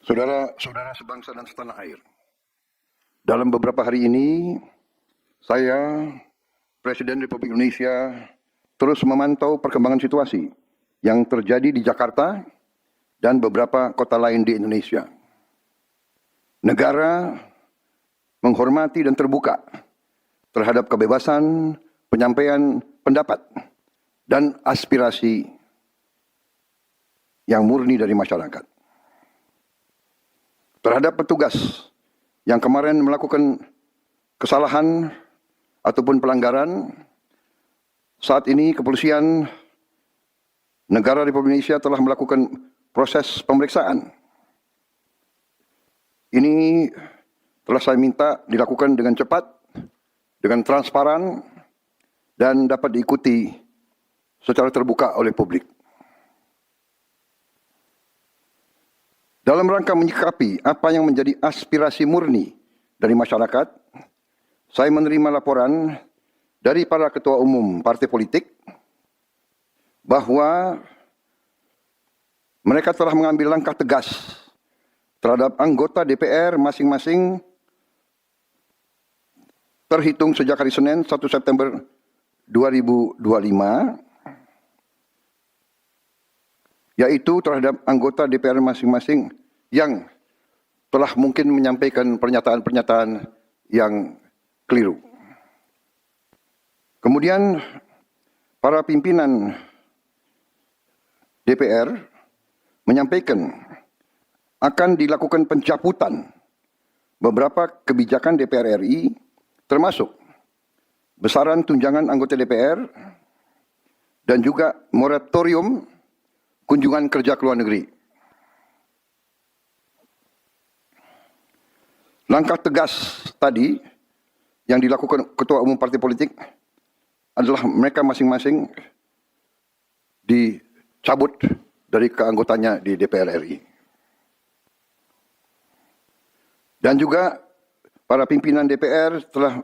Saudara-saudara sebangsa dan setanah air, dalam beberapa hari ini, saya, Presiden Republik Indonesia, terus memantau perkembangan situasi yang terjadi di Jakarta dan beberapa kota lain di Indonesia. Negara menghormati dan terbuka terhadap kebebasan penyampaian pendapat dan aspirasi yang murni dari masyarakat. Terhadap petugas yang kemarin melakukan kesalahan ataupun pelanggaran, saat ini kepolisian negara Republik Indonesia telah melakukan proses pemeriksaan. Ini telah saya minta dilakukan dengan cepat, dengan transparan, dan dapat diikuti secara terbuka oleh publik. Dalam rangka menyikapi apa yang menjadi aspirasi murni dari masyarakat, saya menerima laporan dari para ketua umum partai politik bahwa mereka telah mengambil langkah tegas terhadap anggota DPR masing-masing terhitung sejak hari Senin 1 September 2025, yaitu terhadap anggota DPR masing-masing yang telah mungkin menyampaikan pernyataan-pernyataan yang keliru. Kemudian para pimpinan DPR menyampaikan akan dilakukan pencabutan beberapa kebijakan DPR RI, termasuk besaran tunjangan anggota DPR dan juga moratorium kunjungan kerja ke luar negeri. Langkah tegas tadi yang dilakukan ketua umum partai politik adalah mereka masing-masing dicabut dari keanggotanya di DPR RI. Dan juga para pimpinan DPR telah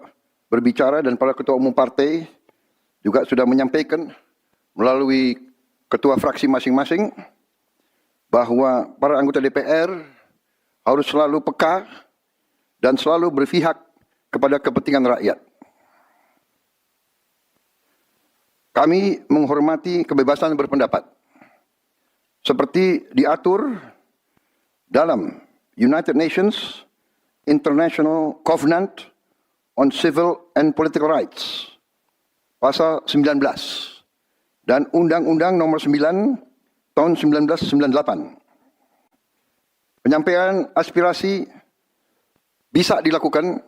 berbicara dan para ketua umum partai juga sudah menyampaikan melalui ketua fraksi masing-masing bahwa para anggota DPR harus selalu peka dan selalu berpihak kepada kepentingan rakyat. Kami menghormati kebebasan berpendapat seperti diatur dalam United Nations International Covenant on Civil and Political Rights, pasal 19, dan Undang-Undang Nomor 9 Tahun 1998. Penyampaian aspirasi bisa dilakukan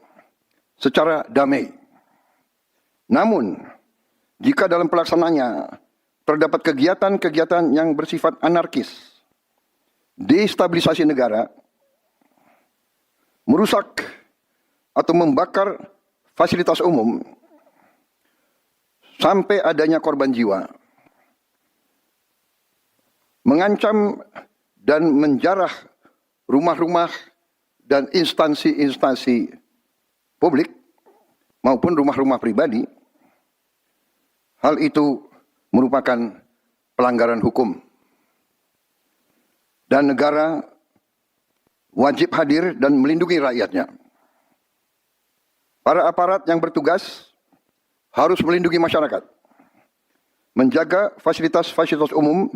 secara damai. Namun, jika dalam pelaksanaannya terdapat kegiatan-kegiatan yang bersifat anarkis, destabilisasi negara, merusak atau membakar fasilitas umum, sampai adanya korban jiwa, mengancam dan menjarah rumah-rumah dan instansi-instansi publik maupun rumah-rumah pribadi, hal itu merupakan pelanggaran hukum. Dan negara wajib hadir dan melindungi rakyatnya. Para aparat yang bertugas harus melindungi masyarakat, menjaga fasilitas-fasilitas umum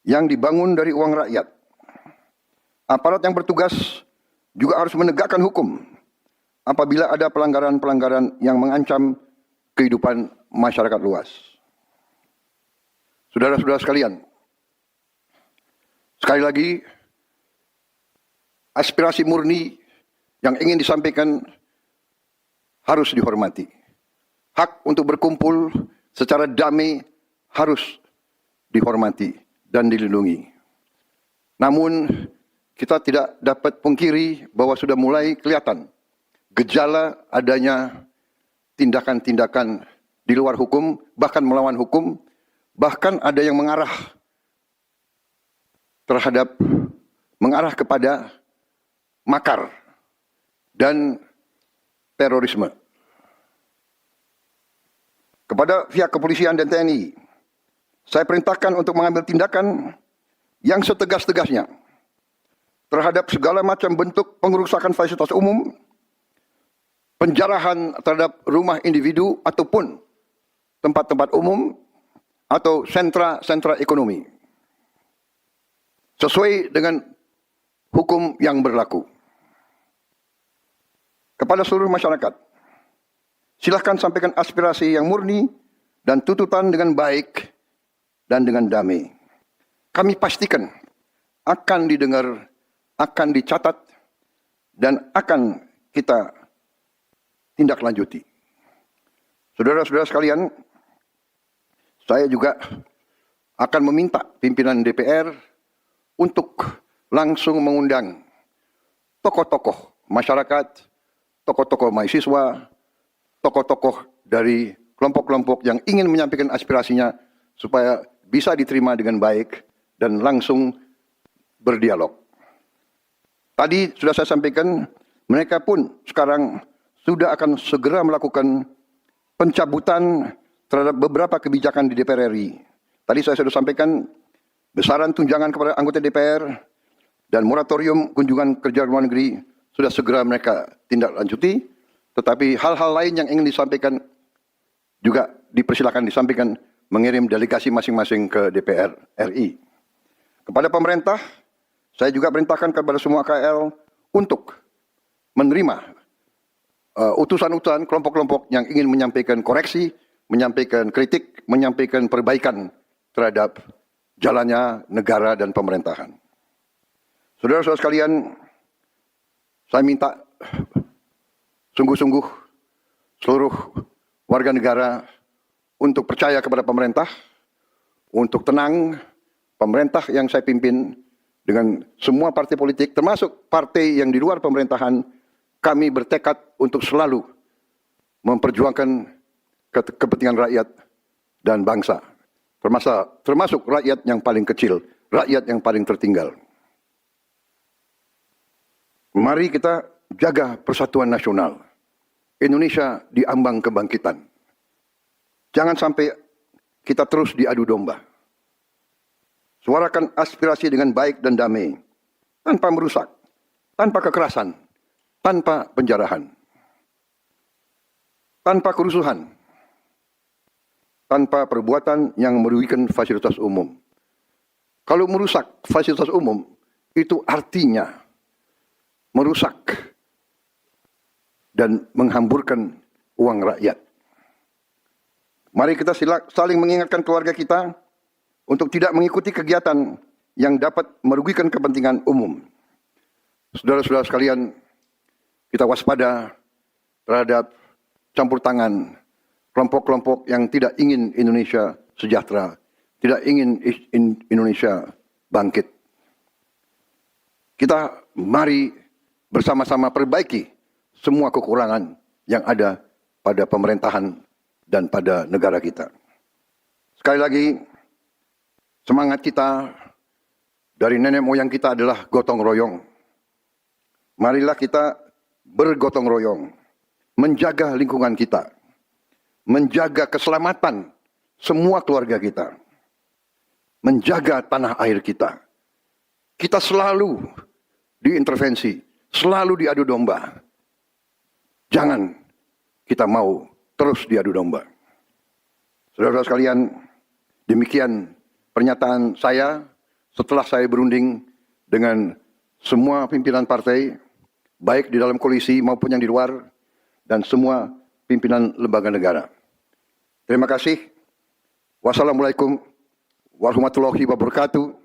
yang dibangun dari uang rakyat. Aparat yang bertugas juga harus menegakkan hukum apabila ada pelanggaran-pelanggaran yang mengancam kehidupan masyarakat luas. Saudara-saudara sekalian, sekali lagi, aspirasi murni yang ingin disampaikan harus dihormati. Hak untuk berkumpul secara damai harus dihormati dan dilindungi. Namun, kita tidak dapat pungkiri bahwa sudah mulai kelihatan gejala adanya tindakan-tindakan di luar hukum, bahkan melawan hukum, bahkan ada yang mengarah kepada makar dan terorisme. Kepada pihak kepolisian dan TNI, saya perintahkan untuk mengambil tindakan yang setegas-tegasnya terhadap segala macam bentuk pengerusakan fasilitas umum, penjarahan terhadap rumah individu ataupun tempat-tempat umum atau sentra-sentra ekonomi, sesuai dengan hukum yang berlaku. Kepada seluruh masyarakat, silahkan sampaikan aspirasi yang murni dan tuntutan dengan baik dan dengan damai. Kami pastikan akan didengar, akan dicatat, dan akan kita tindak lanjuti. Saudara-saudara sekalian, saya juga akan meminta pimpinan DPR untuk langsung mengundang tokoh-tokoh masyarakat, tokoh-tokoh mahasiswa, tokoh-tokoh dari kelompok-kelompok yang ingin menyampaikan aspirasinya supaya bisa diterima dengan baik dan langsung berdialog. Tadi sudah saya sampaikan, mereka pun sekarang sudah akan segera melakukan pencabutan terhadap beberapa kebijakan di DPR RI. Tadi saya sudah sampaikan besaran tunjangan kepada anggota DPR dan moratorium kunjungan kerja luar negeri sudah segera mereka tindak lanjuti, tetapi hal-hal lain yang ingin disampaikan juga dipersilakan disampaikan mengirim delegasi masing-masing ke DPR RI. Kepada pemerintah, saya juga perintahkan kepada semua KL untuk menerima utusan-utusan kelompok-kelompok yang ingin menyampaikan koreksi, menyampaikan kritik, menyampaikan perbaikan terhadap jalannya negara dan pemerintahan. Saudara-saudara sekalian, saya minta sungguh-sungguh seluruh warga negara untuk percaya kepada pemerintah, untuk tenang. Pemerintah yang saya pimpin dengan semua partai politik, termasuk partai yang di luar pemerintahan, kami bertekad untuk selalu memperjuangkan kepentingan rakyat dan bangsa, termasuk rakyat yang paling kecil, rakyat yang paling tertinggal. Mari kita jaga persatuan nasional. Indonesia di ambang kebangkitan. Jangan sampai kita terus diadu domba. Suarakan aspirasi dengan baik dan damai, tanpa merusak, tanpa kekerasan, tanpa penjarahan, tanpa kerusuhan, tanpa perbuatan yang merugikan fasilitas umum. Kalau merusak fasilitas umum, itu artinya merusak dan menghamburkan uang rakyat. Mari kita saling mengingatkan keluarga kita untuk tidak mengikuti kegiatan yang dapat merugikan kepentingan umum. Saudara-saudara sekalian, kita waspada terhadap campur tangan kelompok-kelompok yang tidak ingin Indonesia sejahtera, tidak ingin Indonesia bangkit. Kita mari bersama-sama perbaiki semua kekurangan yang ada pada pemerintahan dan pada negara kita. Sekali lagi, semangat kita dari nenek moyang kita adalah gotong royong. Marilah kita bergotong royong, menjaga lingkungan kita, menjaga keselamatan semua keluarga kita, menjaga tanah air kita. Kita selalu diintervensi, selalu diadu domba. Jangan kita mau terus diadu domba. Saudara-saudara sekalian, demikian pernyataan saya setelah saya berunding dengan semua pimpinan partai, baik di dalam koalisi maupun yang di luar, dan semua pimpinan lembaga negara. Terima kasih. Wassalamualaikum warahmatullahi wabarakatuh.